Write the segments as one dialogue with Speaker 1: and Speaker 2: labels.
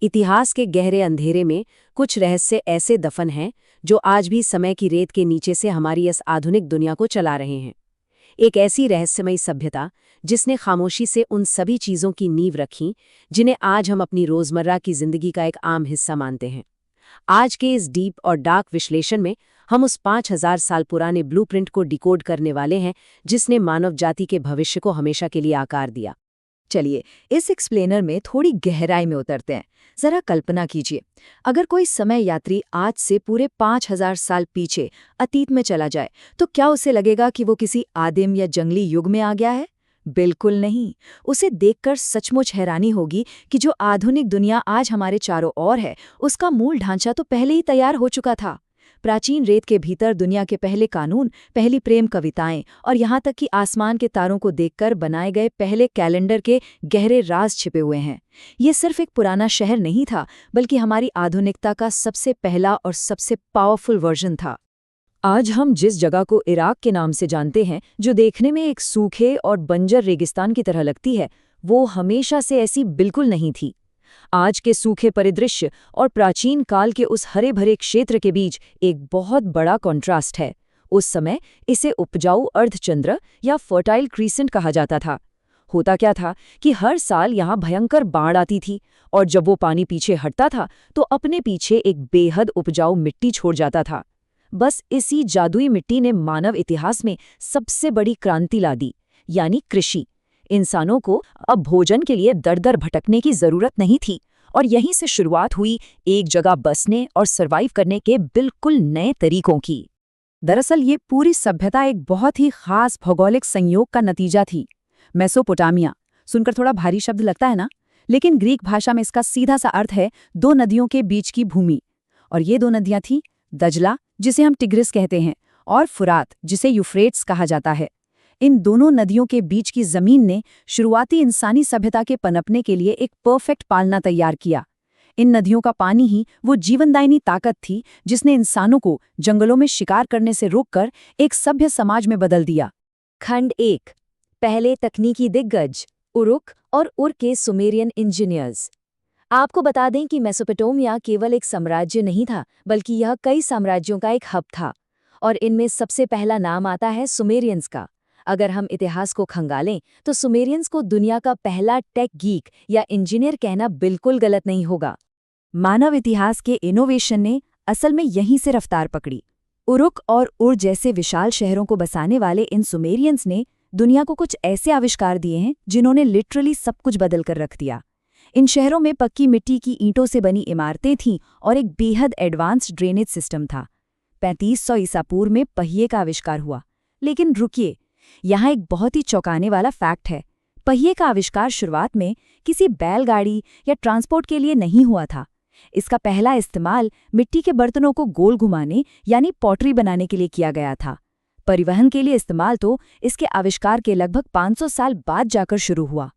Speaker 1: इतिहास के गहरे अंधेरे में कुछ रहस्य ऐसे दफन हैं जो आज भी समय की रेत के नीचे से हमारी इस आधुनिक दुनिया को चला रहे हैं। एक ऐसी रहस्यमयी सभ्यता जिसने खामोशी से उन सभी चीज़ों की नींव रखी जिन्हें आज हम अपनी रोज़मर्रा की ज़िंदगी का एक आम हिस्सा मानते हैं। आज के इस डीप और डार्क विश्लेषण में हम उस 5000 साल पुराने ब्लूप्रिंट को डिकोड करने वाले हैं जिसने मानव जाति के भविष्य को हमेशा के लिए आकार दिया।
Speaker 2: चलिए इस एक्सप्लेनर में थोड़ी गहराई में उतरते हैं। जरा कल्पना कीजिए, अगर कोई समय यात्री आज से पूरे 5000 साल पीछे अतीत में चला जाए तो क्या उसे लगेगा कि वो किसी आदिम या जंगली युग में आ गया है? बिल्कुल नहीं। उसे देखकर सचमुच हैरानी होगी कि जो आधुनिक दुनिया आज हमारे चारों ओर है उसका मूल ढांचा तो पहले ही तैयार हो चुका था। प्राचीन रेत के भीतर दुनिया के पहले कानून, पहली प्रेम कविताएं और यहाँ तक कि आसमान के तारों को देखकर बनाए गए पहले कैलेंडर के गहरे राज छिपे हुए हैं। ये सिर्फ एक पुराना शहर नहीं था, बल्कि हमारी आधुनिकता का सबसे पहला और सबसे पावरफुल वर्जन था। आज हम जिस जगह को इराक के नाम से जानते हैं, जो देखने में एक सूखे और बंजर रेगिस्तान की तरह लगती है, वो हमेशा से ऐसी बिल्कुल नहीं थी। आज के सूखे परिदृश्य और प्राचीन काल के उस हरे भरे क्षेत्र के बीच एक बहुत बड़ा कॉन्ट्रास्ट है। उस समय इसे उपजाऊ अर्धचंद्र या फर्टाइल क्रीसेंट कहा जाता था। होता क्या था कि हर साल यहाँ भयंकर बाढ़ आती थी और जब वो पानी पीछे हटता था तो अपने पीछे एक बेहद उपजाऊ मिट्टी छोड़ जाता था। बस इसी जादुई मिट्टी ने मानव इतिहास में सबसे बड़ी क्रांति ला दी, यानी कृषि। इंसानों को अब भोजन के लिए दर-दर भटकने की जरूरत नहीं थी और यहीं से शुरुआत हुई एक जगह बसने और सरवाइव करने के बिल्कुल नए तरीकों की। दरअसल ये पूरी सभ्यता एक बहुत ही खास भौगोलिक संयोग का नतीजा थी। मेसोपोटामिया सुनकर थोड़ा भारी शब्द लगता है ना, लेकिन ग्रीक भाषा में इसका सीधा सा अर्थ है 2 नदियों के बीच की भूमि। और ये 2 नदियां थीं दजला, जिसे हम टिग्रिस कहते हैं, और फुरात, जिसे यूफ्रेट्स कहा जाता है। इन दोनों नदियों के बीच की जमीन ने शुरुआती इंसानी सभ्यता के पनपने के लिए एक परफेक्ट पालना तैयार किया। इन नदियों का पानी ही वो जीवनदायिनी ताकत थी जिसने इंसानों को जंगलों में शिकार करने से रोककर एक सभ्य समाज में बदल दिया।
Speaker 1: खंड 1, पहले तकनीकी दिग्गज उरुक और उर के सुमेरियन इंजीनियर्स। आपको बता दें कि मेसोपोटामिया केवल एक साम्राज्य नहीं था, बल्कि यह कई साम्राज्यों का एक हब था, और इनमें सबसे पहला नाम आता है सुमेरियंस का। अगर हम इतिहास को खंगालें तो सुमेरियंस को दुनिया का पहला टेक गीक या इंजीनियर कहना बिल्कुल गलत नहीं होगा।
Speaker 2: मानव इतिहास के इनोवेशन ने असल में यहीं से रफ्तार पकड़ी। उरुक और उर जैसे विशाल शहरों को बसाने वाले इन सुमेरियंस ने दुनिया को कुछ ऐसे आविष्कार दिए हैं जिन्होंने लिटरली सब कुछ बदल कर रख दिया। इन शहरों में पक्की मिट्टी की ईंटों से बनी इमारतें थीं और एक बेहद एडवांस्ड ड्रेनेज सिस्टम था। 3500 ईसा पूर्व में पहिए का आविष्कार हुआ। लेकिन रुकिए, यहाँ एक बहुत ही चौंकाने वाला फैक्ट है। पहिए का आविष्कार शुरुआत में किसी बैलगाड़ी या ट्रांसपोर्ट के लिए नहीं हुआ था। इसका पहला इस्तेमाल मिट्टी के बर्तनों को गोल घुमाने यानी पॉटरी बनाने के लिए किया गया था। परिवहन के लिए इस्तेमाल तो इसके आविष्कार के लगभग 500 साल बाद जाकर शुरू हुआ।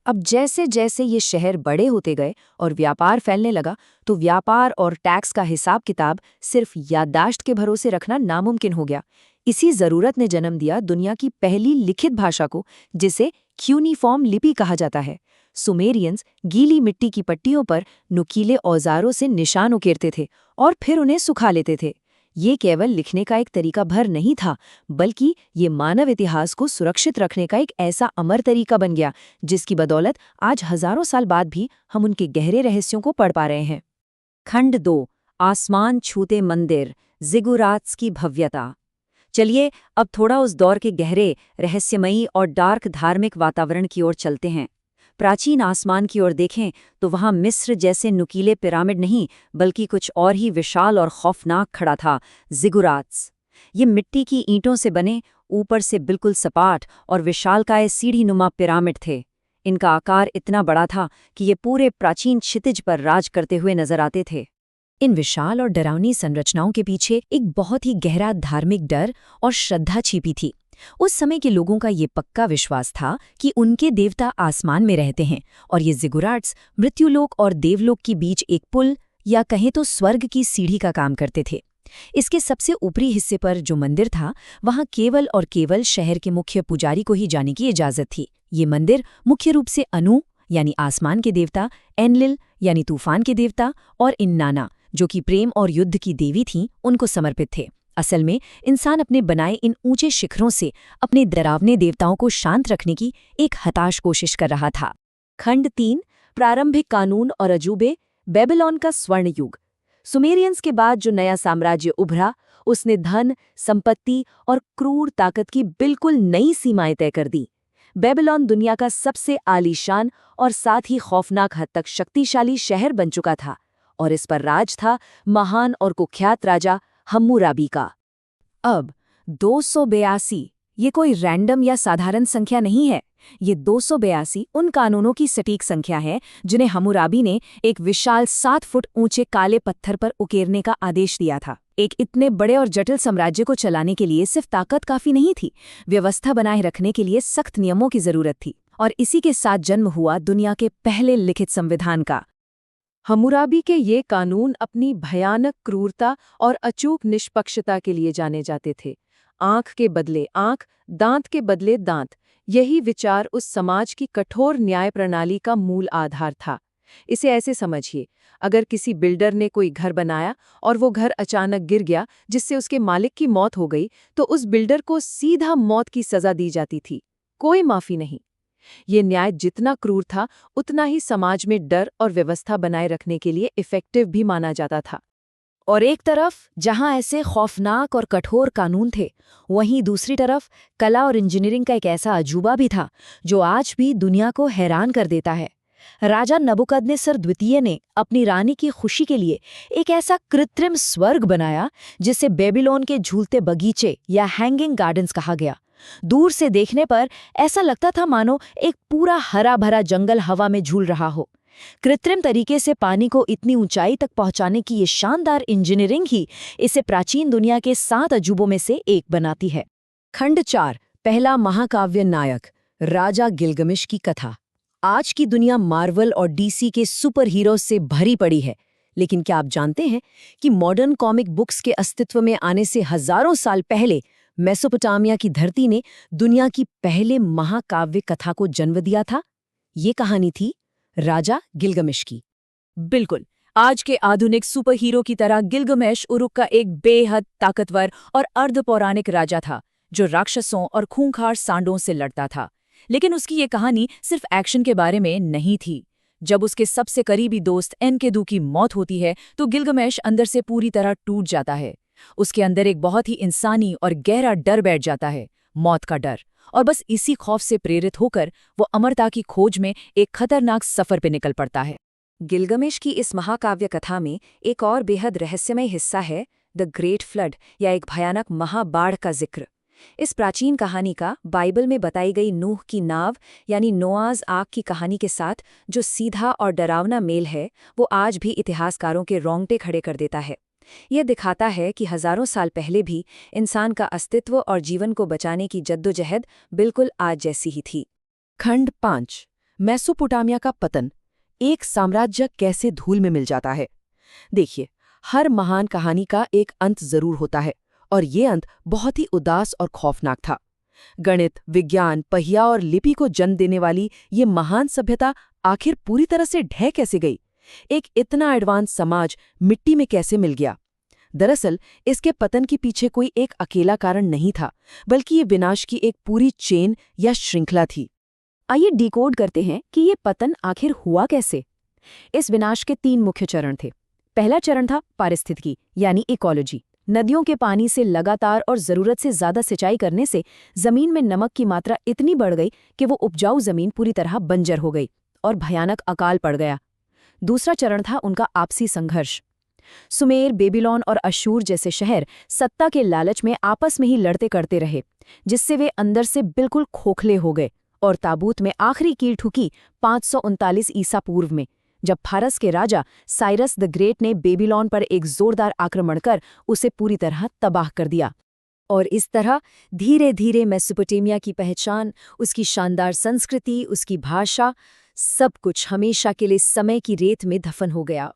Speaker 2: अब जैसे जैसे ये शहर बड़े होते गए और व्यापार फैलने लगा तो व्यापार और टैक्स का हिसाब किताब सिर्फ याददाश्त के भरोसे रखना नामुमकिन हो गया। इसी जरूरत ने जन्म दिया दुनिया की पहली लिखित भाषा को, जिसे क्यूनिफॉर्म लिपि कहा जाता है। सुमेरियंस गीली मिट्टी की पट्टियों पर नुकीले औजारों से निशान उकेरते थे और फिर उन्हें सुखा लेते थे। ये केवल लिखने का एक तरीका भर नहीं था, बल्कि ये मानव इतिहास को सुरक्षित रखने का एक ऐसा अमर तरीका बन गया जिसकी बदौलत आज हजारों साल बाद भी हम उनके गहरे रहस्यों को पढ़ पा रहे हैं।
Speaker 1: खंड 2, आसमान छूते मंदिर, जिगुराट्स की भव्यता। चलिए अब थोड़ा उस दौर के गहरे, रहस्यमयी और डार्क धार्मिक वातावरण की ओर चलते हैं। प्राचीन आसमान की ओर देखें तो वहां मिस्र जैसे नुकीले पिरामिड नहीं, बल्कि कुछ और ही विशाल और खौफनाक खड़ा था, जिगुराट्स। ये मिट्टी की ईंटों से बने, ऊपर से बिल्कुल सपाट और विशालकाय सीढ़ीनुमा पिरामिड थे। इनका आकार इतना बड़ा था कि ये पूरे प्राचीन क्षितिज पर राज करते हुए नजर आते थे।
Speaker 2: इन विशाल और डरावनी संरचनाओं के पीछे एक बहुत ही गहरा धार्मिक डर और श्रद्धा छिपी थी। उस समय के लोगों का ये पक्का विश्वास था कि उनके देवता आसमान में रहते हैं और ये जिगुराट्स मृत्युलोक और देवलोक के बीच एक पुल या कहें तो स्वर्ग की सीढ़ी का काम करते थे। इसके सबसे ऊपरी हिस्से पर जो मंदिर था, वहां केवल और केवल शहर के मुख्य पुजारी को ही जाने की इजाजत थी। ये मंदिर मुख्य रूप से अनु यानी आसमान के देवता, एनलिल यानी तूफान के देवता, और इन्नाना, जो कि प्रेम और युद्ध की देवी थीं, उनको समर्पित थे। असल में इंसान अपने बनाए इन ऊंचे शिखरों से अपने डरावने देवताओं को शांत रखने की एक हताश कोशिश कर रहा था। खंड 3, प्रारंभिक कानून और अजूबे, बेबीलोन का स्वर्ण युग। सुमेरियंस के बाद जो नया साम्राज्य उभरा, उसने धन, संपत्ति और क्रूर ताकत की बिल्कुल नई सीमाएं तय कर दी। बेबीलोन दुनिया का सबसे आलीशान और साथ ही खौफनाक हद तक शक्तिशाली शहर बन चुका था, और इस पर राज था महान और कुख्यात राजा हम्मुराबी का। अब 282 ये कोई रैंडम या साधारण संख्या नहीं है। ये 282 उन कानूनों की सटीक संख्या है जिन्हें हम्मुराबी ने एक विशाल 7 फुट ऊंचे काले पत्थर पर उकेरने का आदेश दिया था। एक इतने बड़े और जटिल साम्राज्य को चलाने के लिए सिर्फ ताकत काफी नहीं थी, व्यवस्था बनाए रखने के लिए सख्त नियमों की जरूरत थी। और इसी के साथ जन्म हुआ दुनिया के पहले लिखित संविधान का। हम्मुराबी के ये कानून अपनी भयानक क्रूरता और अचूक निष्पक्षता के लिए जाने जाते थे। आंख के बदले आंख, दांत के बदले दांत, यही विचार उस समाज की कठोर न्याय प्रणाली का मूल आधार था। इसे ऐसे समझिए, अगर किसी बिल्डर ने कोई घर बनाया और वो घर अचानक गिर गया जिससे उसके मालिक की मौत हो गई, तो उस बिल्डर को सीधा मौत की सजा दी जाती थी, कोई माफी नहीं। ये न्याय जितना क्रूर था, उतना ही समाज में डर और व्यवस्था बनाए रखने के लिए इफेक्टिव भी माना जाता था। और एक तरफ जहां ऐसे खौफनाक और कठोर कानून थे, वहीं दूसरी तरफ कला और इंजीनियरिंग का एक ऐसा अजूबा भी था जो आज भी दुनिया को हैरान कर देता है। राजा नबुकदनेस्सर द्वितीय ने अपनी रानी की खुशी के लिए एक ऐसा कृत्रिम स्वर्ग बनाया जिसे बेबीलोन के झूलते बगीचे या हैंगिंग गार्डन्स कहा गया। दूर से देखने पर ऐसा लगता था मानो एक पूरा हरा भरा जंगल हवा में झूल रहा हो। कृत्रिम तरीके से पानी को इतनी ऊंचाई तक पहुंचाने की ये शानदार इंजीनियरिंग ही इसे प्राचीन दुनिया के 7 अजूबों में से एक बनाती है। खंड 4, पहला महाकाव्य नायक, राजा गिलगमेश की कथा। आज की दुनिया मार्वल और डीसी के सुपर हीरो से भरी पड़ी है, लेकिन क्या आप जानते हैं कि मॉडर्न कॉमिक बुक्स के अस्तित्व में आने से हजारों साल पहले मेसोपोटामिया की धरती ने दुनिया की पहले महाकाव्य कथा को जन्म दिया था? ये कहानी थी राजा गिलगमेश की। बिल्कुल, आज के आधुनिक सुपर हीरो की तरह गिलगमेश उरुक का एक बेहद ताकतवर और अर्धपौराणिक राजा था जो राक्षसों और खूंखार सांडों से लड़ता था। लेकिन उसकी ये कहानी सिर्फ एक्शन के बारे में नहीं थी। जब उसके सबसे करीबी दोस्त एनकेदू की मौत होती है तो गिलगमेश अंदर से पूरी तरह टूट जाता है। उसके अंदर एक बहुत ही इंसानी और गहरा डर बैठ जाता है, मौत का डर। और बस इसी खौफ से प्रेरित होकर वो अमरता की खोज में एक खतरनाक सफर पे निकल पड़ता है।
Speaker 1: गिलगमेश की इस महाकाव्य कथा में एक और बेहद रहस्यमय हिस्सा है, द ग्रेट फ्लड या एक भयानक महाबाढ़ का जिक्र। इस प्राचीन कहानी का बाइबल में बताई गई नूह की नाव यानी नोआज आग की कहानी के साथ जो सीधा और डरावना मेल है, वो आज भी इतिहासकारों के रोंगटे खड़े कर देता है। यह दिखाता है कि हजारों साल पहले भी इंसान का अस्तित्व और जीवन को बचाने की जद्दोजहद बिल्कुल आज जैसी ही थी।
Speaker 2: खंड 5, मेसोपोटामिया का पतन, एक साम्राज्य कैसे धूल में मिल जाता है। देखिए, हर महान कहानी का एक अंत जरूर होता है, और ये अंत बहुत ही उदास और खौफनाक था। गणित, विज्ञान, पहिया और लिपि को जन्म देने वाली ये महान सभ्यता आखिर पूरी तरह से ढह कैसे गई? एक इतना एडवांस समाज मिट्टी में कैसे मिल गया? दरअसल इसके पतन के पीछे कोई एक अकेला कारण नहीं था, बल्कि ये विनाश की एक पूरी चेन या श्रृंखला थी। आइए डिकोड करते हैं कि ये पतन आखिर हुआ कैसे। इस विनाश के 3 मुख्य चरण थे। पहला चरण था पारिस्थितिकी यानी इकोलॉजी। नदियों के पानी से लगातार और जरूरत से ज्यादा सिंचाई करने से जमीन में नमक की मात्रा इतनी बढ़ गई कि वो उपजाऊ जमीन पूरी तरह बंजर हो गई और भयानक अकाल पड़ गया। दूसरा चरण था उनका आपसी संघर्ष। सुमेर, बेबीलोन और अशूर जैसे शहर सत्ता के लालच में आपस में ही लड़ते करते रहे, जिससे वे अंदर से बिल्कुल खोखले हो गए। और ताबूत में आखिरी कील ठुकी 539 ईसा पूर्व में, जब फारस के राजा साइरस द ग्रेट ने बेबीलोन पर एक जोरदार आक्रमण कर उसे पूरी तरह तबाह कर दिया। और इस तरह धीरे धीरे मेसोपोटामिया की पहचान, उसकी शानदार संस्कृति, उसकी भाषा, सब कुछ हमेशा के लिए समय की रेत में दफन हो गया।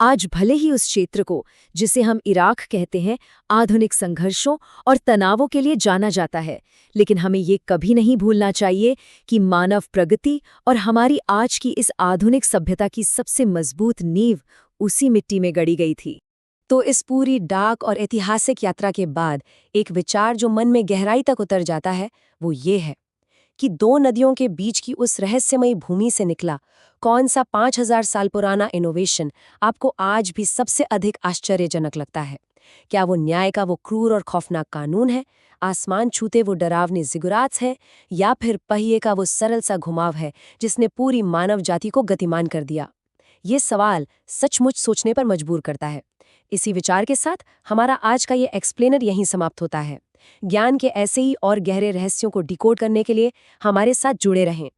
Speaker 2: आज भले ही उस क्षेत्र को, जिसे हम इराक कहते हैं, आधुनिक संघर्षों और तनावों के लिए जाना जाता है, लेकिन हमें ये कभी नहीं भूलना चाहिए कि मानव प्रगति और हमारी आज की इस आधुनिक सभ्यता की सबसे मजबूत नींव उसी मिट्टी में गड़ी गई थी।
Speaker 3: तो इस पूरी डार्क और ऐतिहासिक यात्रा के बाद एक विचार जो मन में गहराई तक उतर जाता है, वो ये है कि दो नदियों के बीच की उस रहस्यमयी भूमि से निकला कौन सा 5000 साल पुराना इनोवेशन आपको आज भी सबसे अधिक आश्चर्यजनक लगता है? क्या वो न्याय का वो क्रूर और खौफनाक कानून है, आसमान छूते वो डरावने जिगुराट्स है, या फिर पहिए का वो सरल सा घुमाव है जिसने पूरी मानव जाति को गतिमान कर दिया? ये सवाल सचमुच सोचने पर मजबूर करता है। इसी विचार के साथ हमारा आज का ये एक्सप्लेनर यहीं समाप्त होता है। ज्ञान के ऐसे ही और गहरे रहस्यों को डिकोड करने के लिए हमारे साथ जुड़े रहें।